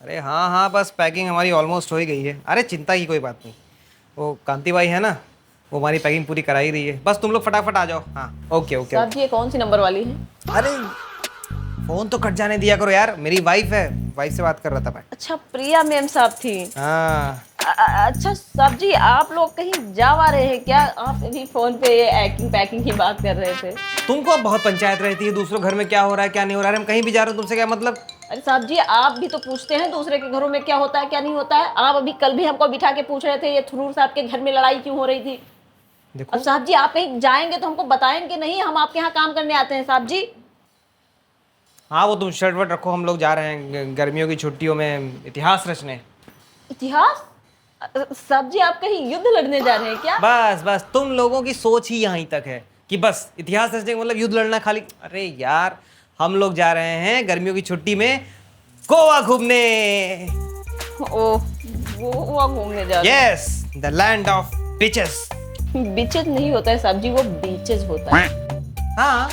अरे हाँ हाँ, बस पैकिंग हमारी ऑलमोस्ट हो ही गई है। अरे चिंता की कोई बात नहीं। वो कांति भाई है ना, वो हमारी पैकिंग पूरी करा ही रही है। बस तुम लोग फटाफट आ जाओ। हाँ ओके ओके साहब ओके। जी ये कौन सी नंबर वाली है? अरे फोन तो कट जाने दिया करो यार, मेरी वाइफ है, वाइफ से बात कर रहा था मैं। अच्छा प्रिया मैम साहब थी। हाँ। अच्छा साहब जी आप लोग कहीं जा आ रहे हैं क्या? आप अभी फोन पे पैकिंग पैकिंग की बात कर रहे थे। तुमको अब बहुत पंचायत रहती है दूसरों घर में क्या हो रहा है क्या नहीं हो रहा है। हम कहीं भी जा रहे हो, तुमसे क्या मतलब। अरे साहब जी आप भी तो पूछते हैं दूसरे के घरों में क्या होता है क्या नहीं होता है। आप अभी कल भी हमको बिठा के पूछ रहे थे ये थरूर साहब के घर में लड़ाई क्यों हो रही थी। देखो अब साहब जी आप कहीं जाएंगे तो हमको बताएंगे नहीं, हम आपके यहाँ काम करने आते हैं साहब जी। हाँ, वो तुम शर्ट वर्ट रखो, हम लोग जा रहे हैं गर्मियों की छुट्टियों में इतिहास रचने। इतिहास? साहब जी आप कहीं युद्ध लड़ने जा रहे हैं क्या? बस बस तुम लोगों की सोच ही यहाँ तक है कि बस इतिहास रचने का मतलब युद्ध लड़ना खाली। अरे यार, हम लोग जा रहे हैं गर्मियों की छुट्टी में गोवा घूमने। ओह गोवा घूमने जा रहे yes, the land of beaches. हैं। बीचेस नहीं होता है साहब जी, वो बीचेस होता है। हाँ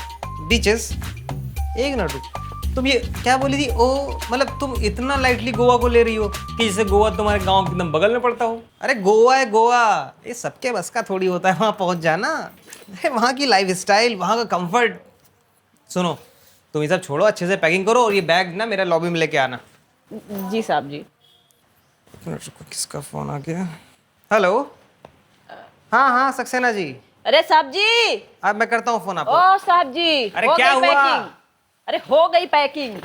बीचेस। एक मिनट रुक, तुम ये क्या बोली थी? ओ मतलब तुम इतना लाइटली गोवा को ले रही हो कि जैसे गोवा तुम्हारे गांव के एकदम बगल में पड़ता हो। अरे गोवा है गोवा, ये सबके बस का थोड़ी होता है वहां पहुंच जाना। अरे वहां की लाइफ स्टाइल, वहां का कंफर्ट। सुनो, तुम ये सब छोड़ो, अच्छे से पैकिंग करो और ये बैग ना मेरा लॉबी में लेके आना। जी साहब जी। एक मिनट रुको, किसका फोन आ गया? हेलो। हाँ हाँ सक्सेना जी। अरे साहब जी। अब मैं करता हूँ फोन आपको। ओ साहब जी अरे हो क्या गई हुआ? पैकिंग। अरे हो गई पैकिंग।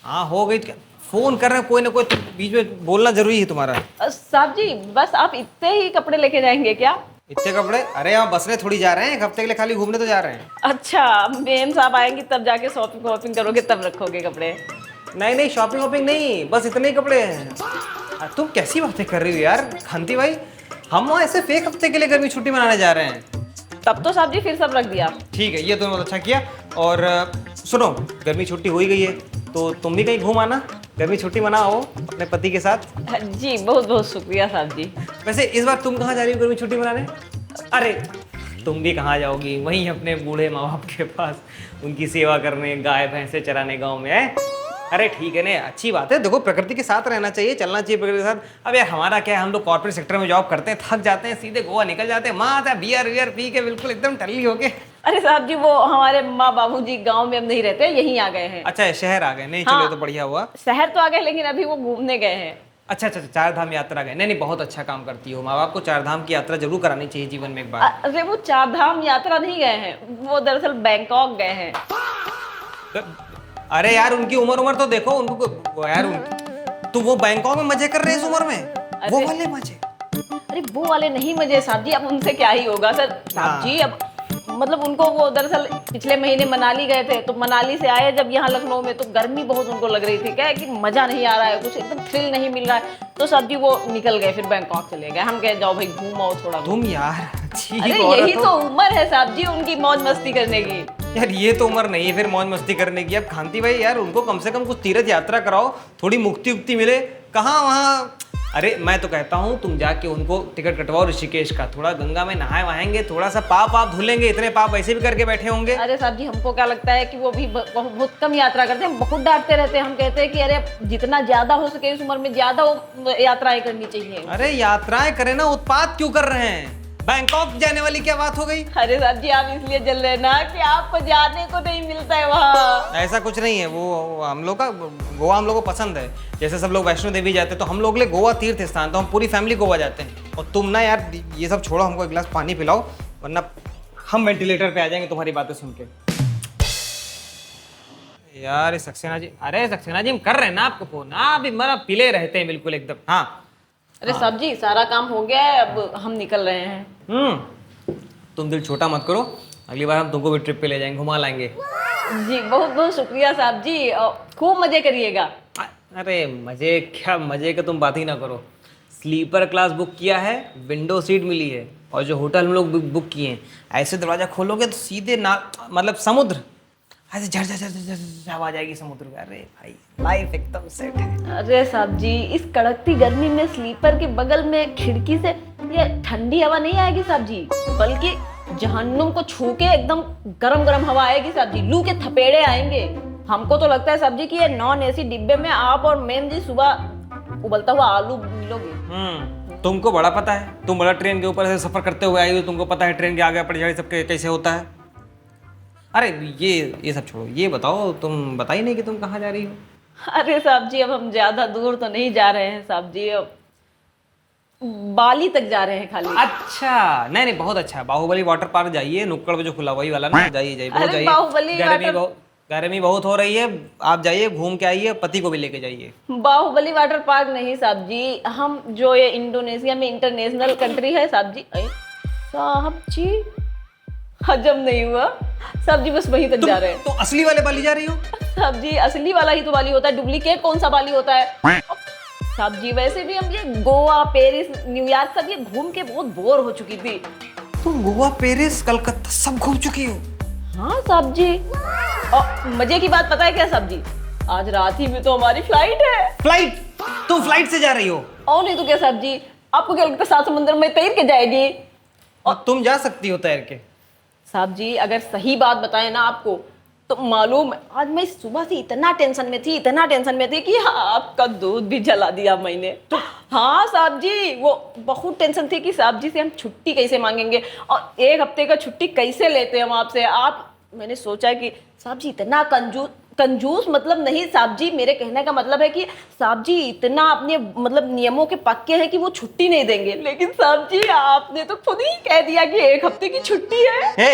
हाँ हो गई तो क्या, फोन कर रहे हैं कोई ना कोई, तुम बीच में बोलना जरूरी है तुम्हारा। साहब जी बस आप इतने ही कपड़े लेके जाएंगे क्या? इतने कपड़े? अरे यहाँ बसने थोड़ी जा रहे हैं, एक हफ्ते के लिए खाली घूमने तो जा रहे हैं। अच्छा मेम साहब आएंगी तब जाके शॉपिंग वॉपिंग करोगे तब रखोगे कपड़े। नहीं नहीं, शॉपिंग वॉपिंग नहीं, बस इतने ही कपड़े हैं। तुम कैसी बातें कर रही हो यार कांति भाई, हम वहाँ ऐसे फेक हफ्ते के लिए गर्मी छुट्टी मनाने जा रहे हैं। तब तो साहब जी फिर सब रख दिया। ठीक है, ये तुमने बहुत अच्छा किया। और सुनो, गर्मी छुट्टी हो ही गई है तो तुम भी कहीं घूम आना, गर्मी छुट्टी मनाओ अपने पति के साथ। जी बहुत बहुत शुक्रिया साहब जी। वैसे इस बार तुम कहाँ जा रही हो गर्मी छुट्टी मनाने? अरे तुम भी कहाँ जाओगी, वहीं अपने बूढ़े माँ बाप के पास उनकी सेवा करने, गाय भैंसे चराने गाँव में है। अरे ठीक है ना, अच्छी बात है। देखो प्रकृति के साथ रहना चाहिए, चलना चाहिए प्रकृति के साथ। अब यार हमारा क्या है, हम लोग कॉर्पोरेट सेक्टर में जॉब करते हैं, थक जाते हैं, सीधे गोवा निकल जाते हैं, वहाँ बियर वियर पी के बिल्कुल एकदम टल्ली होके। अरे साहब जी वो हमारे माँ बाबूजी गांव में अब नहीं रहते, यहीं आ गए हैं। अच्छा शहर आ गए? नहीं हाँ। चलो तो बढ़िया हुआ। शहर तो आ गए लेकिन अभी वो घूमने गए हैं। अच्छा अच्छा, चार धाम यात्रा गए? नहीं नहीं, बहुत अच्छा काम करती हो। माँ बाप को चार धाम की यात्रा जरूर करानी चाहिए जीवन में एक बार। अरे वो चार धाम यात्रा नहीं गए हैं, वो दरअसल बैंकॉक गए हैं। अरे यार उनकी उम्र तो देखो उनको, यार तू वो बैंकॉक में मजे कर रहे हैं इस उम्र में, वो अरे- वाले मजे। अरे वो वाले नहीं मजे साहब जी, अब उनसे क्या ही होगा सर। साहब जी अब मतलब उनको वो दरअसल पिछले महीने मनाली गए थे, तो मनाली से आए जब यहाँ लखनऊ में तो गर्मी बहुत उनको लग रही थी, क्या है कि मजा नहीं आ रहा है, कुछ एकदम थ्रिल नहीं मिल रहा है, तो साहब जी वो निकल गए, फिर बैंकॉक चले गए। हम कहे जाओ भाई घूम आओ थोड़ा। तुम यार अच्छी अरे औरत यही हो। तो उम्र है साहब जी उनकी मौज मस्ती करने की। यार ये तो उम्र नहीं है फिर मौज मस्ती करने की। अब कांति भाई यार उनको कम से कम कुछ तीर्थ यात्रा कराओ, थोड़ी मुक्ति उक्ति मिले। कहाँ वहाँ, अरे मैं तो कहता हूँ तुम जाके उनको टिकट कटवाओ ऋषिकेश का, थोड़ा गंगा में नहाए वहाएंगे, थोड़ा सा पाप आप धुलेंगे, इतने पाप वैसे भी करके बैठे होंगे। अरे साहब जी हमको क्या लगता है कि वो भी बहुत कम यात्रा करते हैं, बहुत डांटते रहते हैं। हम कहते हैं कि अरे जितना ज्यादा हो सके इस उम्र में ज्यादा यात्राएं करनी चाहिए। अरे यात्राएं करें ना, उत्पात क्यों कर रहे हैं? बैंकॉक जाने वाली क्या बात हो गई? अरे साहब जी आप इसलिए जल रहे हैं ना कि आपको जाने को नहीं मिलता है वहाँ। ऐसा कुछ नहीं है, वो हम लोग का गोवा हम लोग को पसंद है। जैसे सब लोग वैष्णो देवी जाते हैं तो हम लोग ले गोवा तीर्थ स्थान, तो हम पूरी फैमिली गोवा जाते हैं। और तुम ना यार ये सब छोड़ो, हमको एक गिलास पानी पिलाओ वरना हम वेंटिलेटर पे आ जाएंगे तुम्हारी बातें सुन के। यार ये सक्सेना जी, अरे सक्सेना जी हम कर रहे हैं ना आपको फोन, आप भी मरा पिले रहते हैं बिल्कुल एकदम। हाँ अरे साहब जी सारा काम हो गया है, अब हम निकल रहे हैं। तुम दिल छोटा मत करो, अगली बार हम तुमको भी ट्रिप पे ले जाएंगे, घुमा लाएंगे। जी बहुत बहुत शुक्रिया साहब जी, और खूब मजे करिएगा। अरे मजे क्या, मजे का तुम बात ही ना करो। स्लीपर क्लास बुक किया है, विंडो सीट मिली है, और जो होटल हम लोग बुक किए हैं, ऐसे दरवाजा खोलोगे तो सीधे ना मतलब समुद्र, ऐसे झर झर झर झर झर आवाज आएगी समुद्र में। अरे भाई लाइफ एकदम सेट है। अरे साहब जी इस कड़कती गर्मी में स्लीपर के बगल में खिड़की से ये ठंडी हवा नहीं आएगी साहब जी, बल्कि जहन्नुम को छू के एकदम गरम गरम हवा आएगी साहब जी, लू के थपेड़े आएंगे। हमको तो लगता है साहब जी कि ये नॉन एसी डिब्बे में आप और मैम जी सुबह उबलता हुआ आलू मिलोगे। तुमको बड़ा पता है, तुम बड़ा ट्रेन के ऊपर से सफर करते हुए आई हो, तुमको पता है ट्रेन के आगे पड़झड़ी सब कैसे होता है। अरे ये सब छोड़ो, ये बताओ तुम बता ही नहीं कि तुम कहाँ जा रही हो। अरे साहब जी अब हम ज्यादा दूर तो नहीं जा रहे हैं साहब जी, अब बाली तक जा रहे हैं खाली। अच्छा, नहीं नहीं, बहुत अच्छा। बाहुबली वाटर पार्क जाइए, नुक्कड़ पे जो खुला वही वाला ना, जाइए जाइए, बहुत अरे जाइए। बाहुबली गर्मी बहुत हो रही है, आप जाइए, घूम के आइए, पति को भी लेके जाइए। बाहुबली वाटर पार्क नहीं साहब जी, हम जो ये इंडोनेशिया में इंटरनेशनल कंट्री है साहब जी। साहब जी हजम नहीं हुआ साहब जी, बस वहीं तक जा रहे हैं। तो असली वाले बाली जा रही हो? साहब जी असली वाला ही तो बाली होता है, डुप्लीकेट कौन सा बाली होता है साहब जी। वैसे भी हम ये गोवा, पेरिस, न्यूयॉर्क सब ये घूम के बहुत बोर हो चुकी थी। तुम गोवा, पेरिस, कलकत्ता सब घूम चुकी हो? हाँ साहब जी। और मजे की बात पता है क्या साहब जी, आज रात ही में तो हमारी फ्लाइट है। फ्लाइट? तुम फ्लाइट से जा रही हो? और नहीं तो क्या साहब जी, आपको क्या लगता है सात समुद्र में तैर के जाएगी? और तुम जा सकती हो तैर के? साहब जी अगर सही बात बताएं ना आपको, तो मालूम आज मैं सुबह से इतना टेंशन में थी कि आपका दूध भी जला दिया मैंने। तो हाँ साहब जी, वो बहुत टेंशन थी कि साहब जी से हम छुट्टी कैसे मांगेंगे और एक हफ्ते का छुट्टी कैसे लेते हम आपसे। मैंने सोचा कि साहब जी इतना कंजूस मतलब नहीं साहब जी, मेरे कहने का मतलब है कि साहब जी इतना अपने मतलब नियमों के पक्के हैं कि वो छुट्टी नहीं देंगे। लेकिन साहब जी आपने तो खुद ही कह दिया कि एक हफ्ते की छुट्टी है।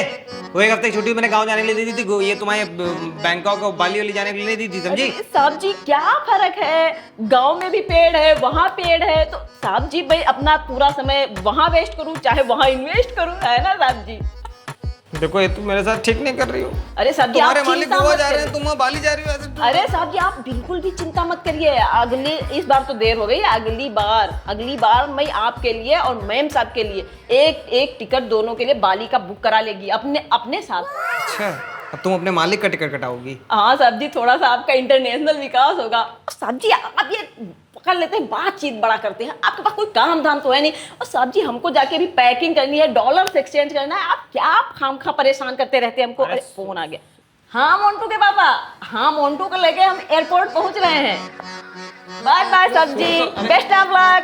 वो एक हफ्ते की छुट्टी मैंने गांव जाने के लिए दी थी, ये तुम्हारे बैंकॉक और बाली वाली जाने के लिए नहीं दी थी, समझी? साहब जी क्या फर्क है, गांव में भी पेड़ है, वहाँ पेड़ है, तो साहब जी भाई अपना पूरा समय वहाँ वेस्ट करूँ चाहे वहाँ इन्वेस्ट करूँ, है ना साहब जी? देखो ये तुम मेरे साथ ठीक नहीं कर रही हो। अरे साहब जी तुम्हारे मालिक गोवा जा रहे हैं, तुम बाली जा रही हो। अरे साहब जी आप बिल्कुल भी चिंता मत करिए, इस बार तो देर हो गई, अगली बार मैं आपके लिए और मैम साहब के लिए एक टिकट दोनों के लिए बाली का बुक करा लेगी अपने साथ। अच्छा, अब तुम अपने मालिक का टिकट कटाओगी? हाँ साहब जी, थोड़ा सा आपका इंटरनेशनल विकास होगा। साहब जी आप ये पकड़ लेते हैं, बातचीत बड़ा करते हैं, आपके पास कोई काम धाम तो है नहीं। और साहब जी हमको जाके भी पैकिंग करनी है, डॉलर्स एक्सचेंज करना है, आप क्या खामखा परेशान करते रहते हैं हमको। अरे फोन आ गया। हाँ मोन्टू के पापा, हाँ मोन्टू को लेके हम एयरपोर्ट पहुंच रहे हैं। बाय बाय साहब जी, बेस्ट ऑफ लक।